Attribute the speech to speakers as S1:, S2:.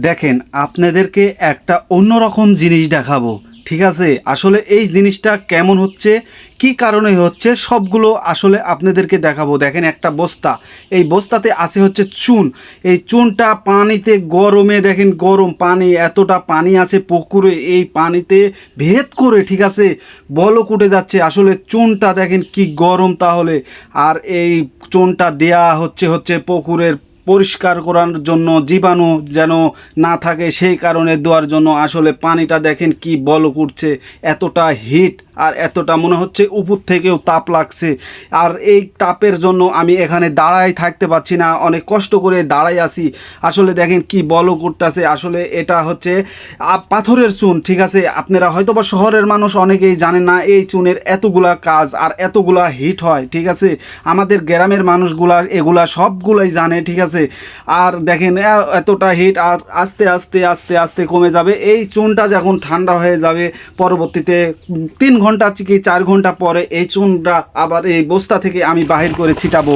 S1: দেখেন আপনাদেরকে একটা অন্যরকম জিনিস দেখাবো। ঠিক আছে, আসলে এই জিনিসটা কেমন হচ্ছে, কি কারণে হচ্ছে, সবগুলো আসলে আপনাদেরকে দেখাবো। দেখেন একটা বস্তা, এই বস্তাতে আছে হচ্ছে চুন। এই চুনটা পানিতে গরমে, দেখেন গরম পানি, এতটা পানি আছে পুকুরে, এই পানিতে ভেদ করে, ঠিক আছে, বলক উঠে যাচ্ছে। আসলে চুনটা দেখেন কি গরম তাহলে। আর এই চুনটা দেয়া হচ্ছে হচ্ছে পুকুরের পরিষ্কার করার জন্য, জীবাণু যেন না থাকে সেই কারণে দেওয়ার জন্য। আসলে পানিটা দেখেন কি বলক উঠছে, এতটা হিট আর এতটা মনে হচ্ছে উপর থেকেও তাপ লাগছে। আর এই তাপের জন্য আমি এখানে দাঁড়াই থাকতে পারছি না, অনেক কষ্ট করে দাঁড়াই আছি। আসলে দেখেন কি বলক উঠতেছে। আসলে এটা হচ্ছে পাথরের চুন। ঠিক আছে, আপনারা হয়তো বা শহরের মানুষ অনেকেই জানেন না এই চুনের এতগুলা কাজ আর এতগুলা হিট হয়। ঠিক আছে, আমাদের গ্রামের মানুষগুলা এগুলা সবগুলাই জানে। ঠিক আছে, আর দেখেন এতটা হিট আর আস্তে আস্তে আস্তে আস্তে কমে যাবে। এই চুনটা যখন ঠান্ডা হয়ে যাবে, পরবর্তীতে 3 ঘন্টা কি 4 ঘন্টা পরে এই চুনটা আবার এই বস্তা থেকে আমি বাহির করে ছিটাবো।